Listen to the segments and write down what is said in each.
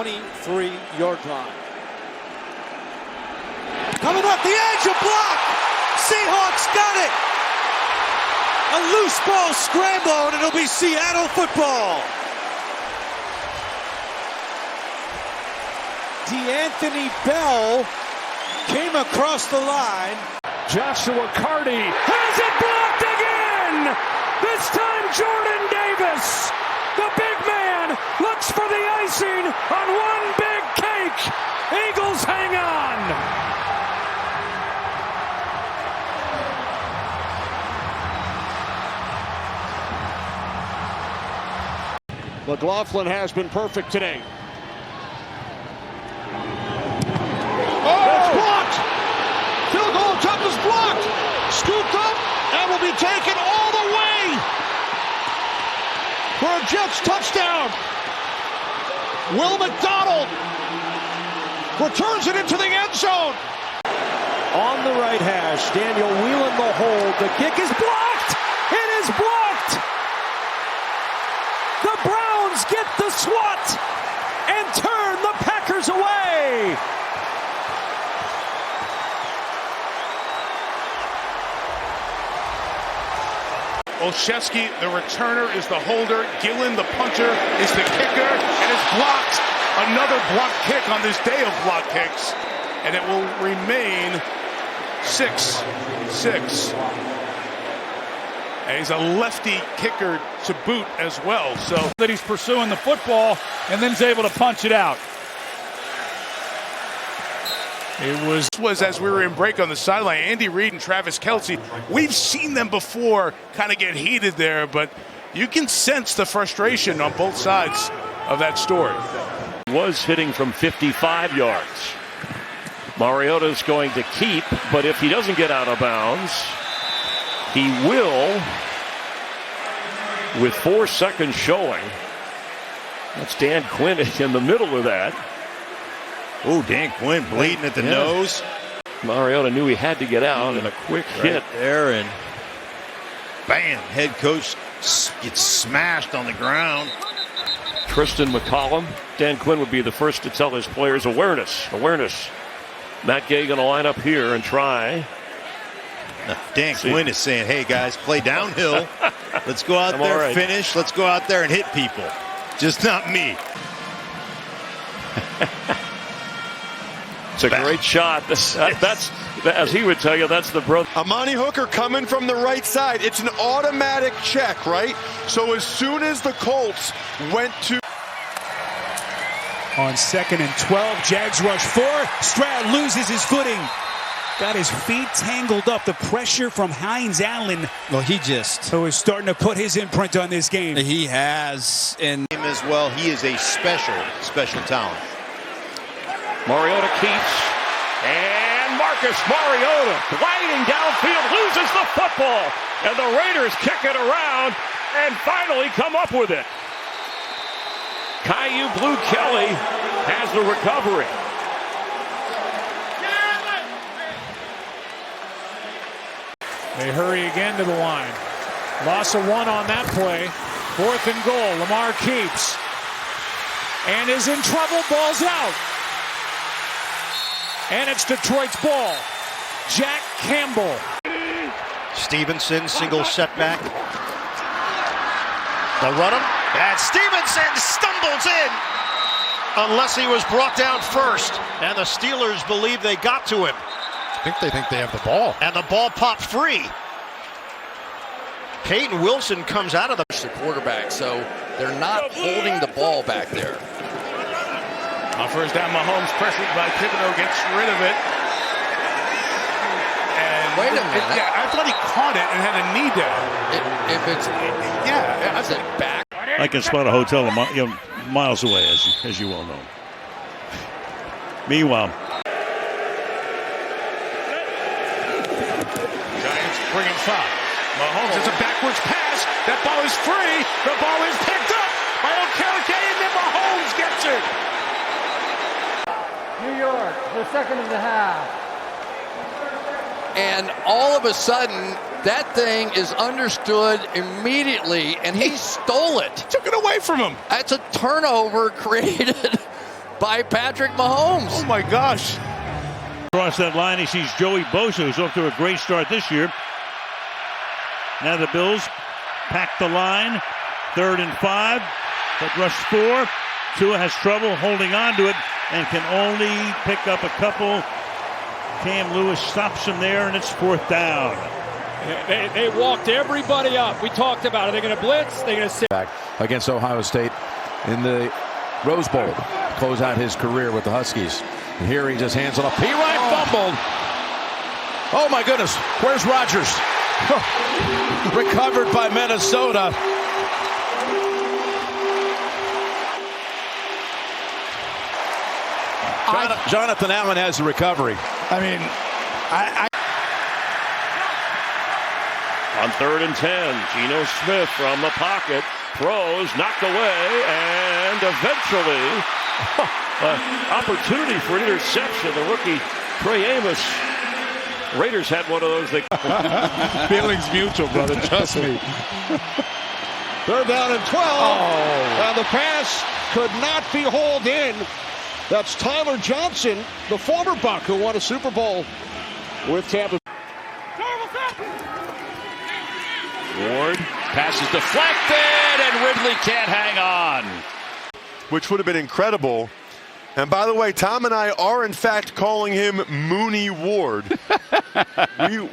23-yard line. Coming off the edge, a block. Seahawks got it. A loose ball scramble, and it'll be Seattle football. D'Anthony Bell came across the line. Joshua Carty has it blocked again. This time Jordan Davis, the big man, looks for the icing on one big cake. Eagles hang on. McLaughlin has been perfect today. It's blocked! Field goal attempt is blocked! Scooped up and will be taken all the way for a Jets touchdown. Will McDonald returns it into the end zone. On the right hash, Daniel Whelan the hold. The kick is blocked! It is blocked! The Browns get the swat and turn the Packers away! Olszewski, the returner, is the holder. Gillen, the punter, is the kicker, and it's blocked. Another block kick on this day of block kicks, and it will remain 6-6. And he's a lefty kicker to boot as well. So That he's pursuing the football and then is able to punch it out. It was as we were in break on the sideline, Andy Reid and Travis Kelce. We've seen them before kind of get heated there, but you can sense the frustration on both sides of that story. Was hitting from 55 yards. Mariota's going to keep, but if he doesn't get out of bounds, he will, with 4 seconds showing. That's Dan Quinn in the middle of that. Oh, Dan Quinn bleeding at the nose. Mariota knew he had to get out, and a quick hit there, and bam, head coach gets smashed on the ground. Tristan McCollum. Dan Quinn would be the first to tell his players awareness. Matt Gay going to line up here and try. Dan Quinn is saying, hey guys, play downhill. Let's go out there, finish. Let's go out there and hit people. Just not me. It's a great shot. That's, as he would tell you, that's the brother. Amani Hooker coming from the right side. It's an automatic check, right? So as soon as the Colts went to... On 2nd and 12, Jags rush 4. Stroud loses his footing. Got his feet tangled up. The pressure from Hines Allen. Well, who is starting to put his imprint on this game. He has. And him as well. He is a special talent. Mariota keeps, and Marcus Mariota gliding downfield loses the football, and the Raiders kick it around and finally come up with it. Caillou Blue Kelly has the recovery. They hurry again to the line. Loss of 1 on that play. 4th and goal. Lamar keeps and is in trouble. Ball's out. And it's Detroit's ball. Jack Campbell. Stevenson, single setback. They'll run him. And Stevenson stumbles in. Unless he was brought down first. And the Steelers believe they got to him. I think they have the ball. And the ball popped free. Peyton Wilson comes out of the quarterback, so they're not holding the ball back there. On first down, Mahomes pressured by Thibodeau, gets rid of it. And Wait a minute. I thought he caught it and had a knee down. I said back. I can spot a hotel miles away, as you well know. Meanwhile, Giants bring him 5. Mahomes has a backwards pass. That ball is free. The ball is picked up by Okereke, and then Mahomes gets it. New York, the 2nd of the half. And all of a sudden, that thing is understood immediately, and he stole it. Took it away from him. That's a turnover created by Patrick Mahomes. Oh my gosh. Across that line, he sees Joey Bosa, who's off to a great start this year. Now the Bills pack the line. 3rd and 5. But rush 4. Tua has trouble holding on to it and can only pick up a couple. Cam Lewis stops him there, and it's 4th down. They walked everybody up. We talked about it. They're going to blitz. They're going to sit Back against Ohio State in the Rose Bowl. Close out his career with the Huskies. And here he just hands it off. P-Ryan fumbled. Oh my goodness. Where's Rodgers? Recovered by Minnesota. Jonathan Allen has the recovery. I mean, On 3rd and 10, Geno Smith from the pocket throws, knocked away, and eventually opportunity for an interception. The rookie Trey Amos. Raiders had one of those. feelings mutual, brother. Trust me. 3rd down and 12. And the pass could not be hauled in. That's Tyler Johnson, the former Buck who won a Super Bowl with Tampa. Ward, pass is deflected, and Ridley can't hang on. Which would have been incredible. And by the way, Tom and I are in fact calling him Mooney Ward.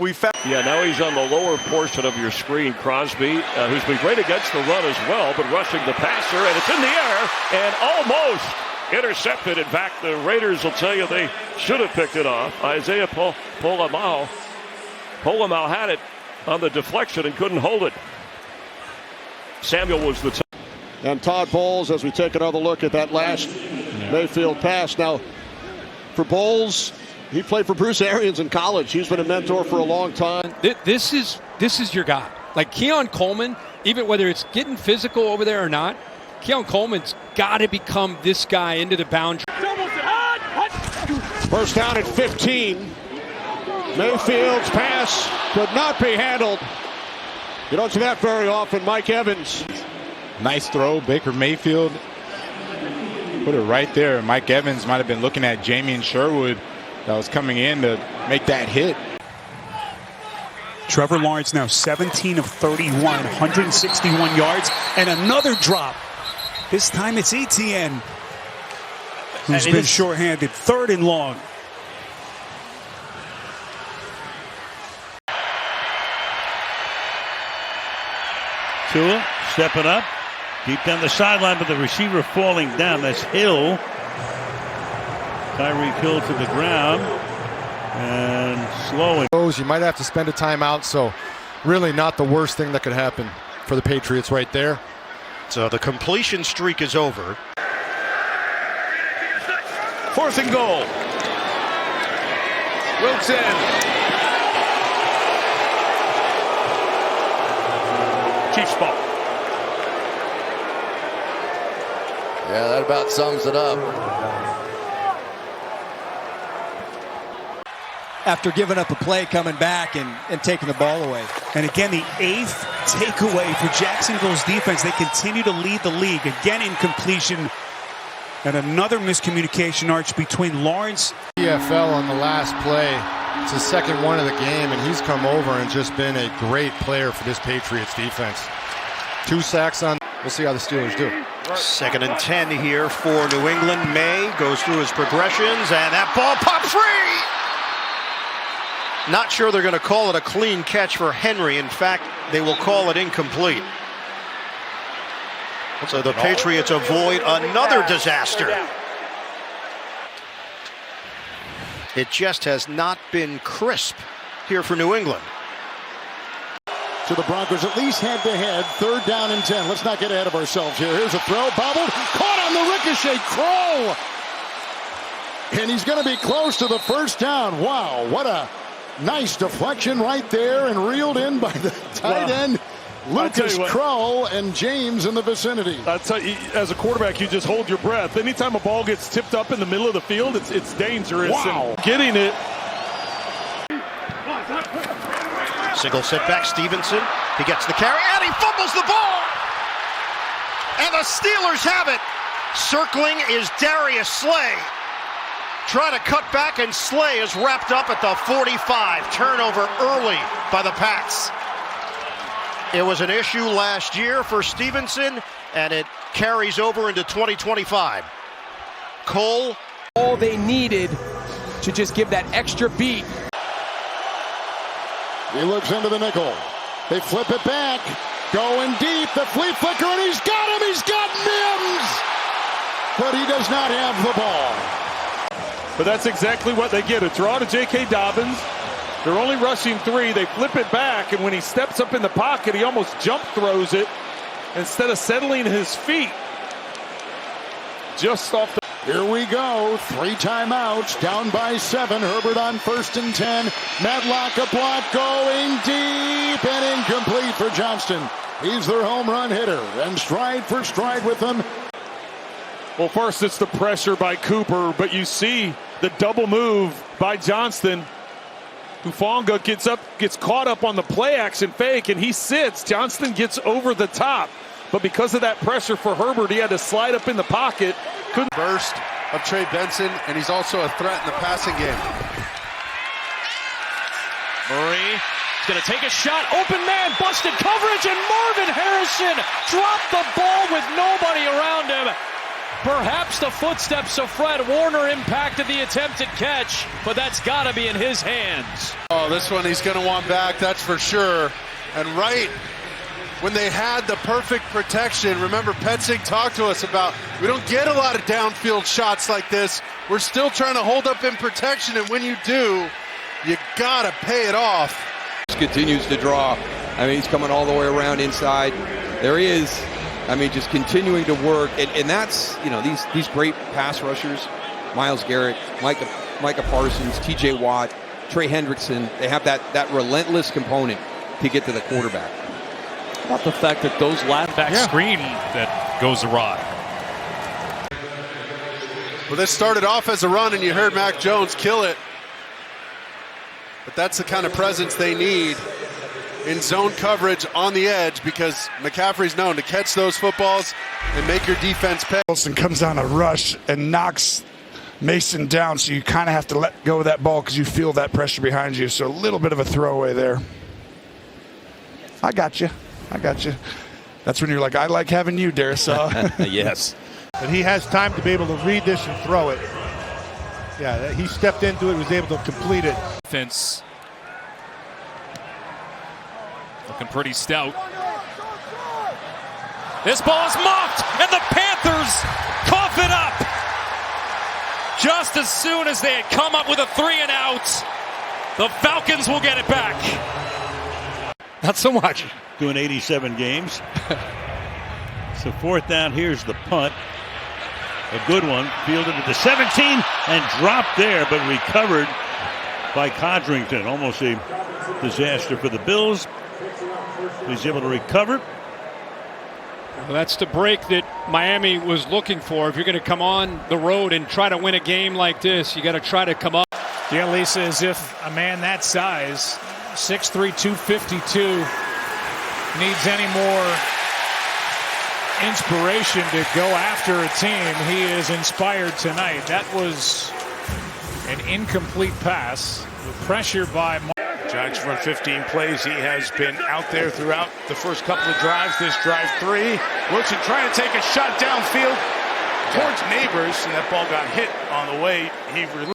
we found. Yeah, now he's on the lower portion of your screen. Crosby, who's been great against the run as well, but rushing the passer, and it's in the air, and almost intercepted. In fact, the Raiders will tell you they should have picked it off. Isaiah Polamau had it on the deflection and couldn't hold it. Samuel was the And Todd Bowles, as we take another look at that last Mayfield pass. Now, for Bowles, he played for Bruce Arians in college. He's been a mentor for a long time. This is your guy. Like Keon Coleman, even whether it's getting physical over there or not, Keon Coleman's got to become this guy into the boundary. First down at 15. Mayfield's pass could not be handled. You don't see that very often. Mike Evans. Nice throw. Baker Mayfield put it right there. Mike Evans might have been looking at Jamie Sherwood that was coming in to make that hit. Trevor Lawrence now 17 of 31, 161 yards, and another drop. This time it's Etienne, who's been shorthanded. 3rd and long. Tua stepping up, deep down the sideline, but the receiver falling down. That's Hill. Tyreek Hill to the ground and slowing. You might have to spend a timeout, so really not the worst thing that could happen for the Patriots right there. So the completion streak is over. 4th and goal. Wilson. Chiefs ball. Yeah, that about sums it up. After giving up a play, coming back and taking the ball away. And again, the 8th takeaway for Jacksonville's defense. They continue to lead the league. Again, incompletion. And another miscommunication arch between Lawrence. EFL on the last play. It's his 2nd one of the game, and he's come over and just been a great player for this Patriots defense. 2 sacks on. We'll see how the Steelers do. 2nd and 10 here for New England. May goes through his progressions, and that ball pops free. Not sure they're going to call it a clean catch for Henry. In fact, they will call it incomplete. So the Patriots avoid another disaster. It just has not been crisp here for New England. To the Broncos, at least head-to-head. 3rd down and 10. Let's not get ahead of ourselves here. Here's a throw, bobbled, caught on the ricochet. Crow! And he's going to be close to the 1st down. Wow, what a nice deflection right there, and reeled in by the tight end. Lucas Crow and James in the vicinity. I tell you, as a quarterback, you just hold your breath. Anytime a ball gets tipped up in the middle of the field, it's dangerous. Wow. And getting it. Single setback, Stevenson. He gets the carry, and he fumbles the ball. And the Steelers have it. Circling is Darius Slay. Trying to cut back, and Slay is wrapped up at the 45. Turnover early by the Pats. It was an issue last year for Stevenson, and it carries over into 2025. Cole. All they needed to just give that extra beat. He looks into the nickel. They flip it back. Going deep. The flea flicker, and he's got him. He's got Mims. But he does not have the ball. But that's exactly what they get. A draw to J.K. Dobbins. They're only rushing 3. They flip it back, and when he steps up in the pocket, he almost jump throws it instead of settling his feet. Just off the... Here we go. 3 timeouts. Down by 7. Herbert on 1st and 10. Matlock a block going deep and incomplete for Johnston. He's their home run hitter, and stride for stride with them. Well, first it's the pressure by Cooper, but you see the double move by Johnston. Hufanga gets caught up on the play action fake, and he sits. Johnston gets over the top. But because of that pressure for Herbert, he had to slide up in the pocket. Burst of Trey Benson, and he's also a threat in the passing game. Murray is going to take a shot. Open man, busted coverage, and Marvin Harrison dropped the ball with nobody around him. Perhaps the footsteps of Fred Warner impacted the attempted catch, but that's got to be in his hands. Oh, this one he's going to want back, that's for sure. And right when they had the perfect protection, remember Petzing talked to us about we don't get a lot of downfield shots like this. We're still trying to hold up in protection, and when you do, you got to pay it off. Continues to draw. I mean, he's coming all the way around inside. There he is. I mean, just continuing to work, and that's, you know, these great pass rushers, Myles Garrett, Micah Parsons, T.J. Watt, Trey Hendrickson. They have that relentless component to get to the quarterback. How about the fact that those last back screen that goes awry? Well, this started off as a run, and you heard Mac Jones kill it. But that's the kind of presence they need in zone coverage on the edge, because McCaffrey's known to catch those footballs and make your defense pay. Wilson comes on a rush and knocks Mason down, so you kind of have to let go of that ball because you feel that pressure behind you. So a little bit of a throwaway there. I got you. That's when you're like, I like having you, Darrisaw. Yes. But he has time to be able to read this and throw it. Yeah, he stepped into it, was able to complete it. Defense looking pretty stout. This ball is mocked, and the Panthers cough it up. Just as soon as they had come up with a 3-and-out, the Falcons will get it back. Not so much. Doing 87 games. So 4th down, here's the punt. A good one, fielded at the 17 and dropped there, but recovered by Codrington. Almost a disaster for the Bills. He's able to recover. Well, that's the break that Miami was looking for. If you're going to come on the road and try to win a game like this, you got to try to come up. Yeah, Lisa, as if a man that size, 6'3", 252, needs any more inspiration to go after a team. He is inspired tonight. That was an incomplete pass with pressure by Giants run 15 plays. He has been out there throughout the first couple of drives. This drive 3. Wilson trying to take a shot downfield towards Neighbors, and that ball got hit on the way. He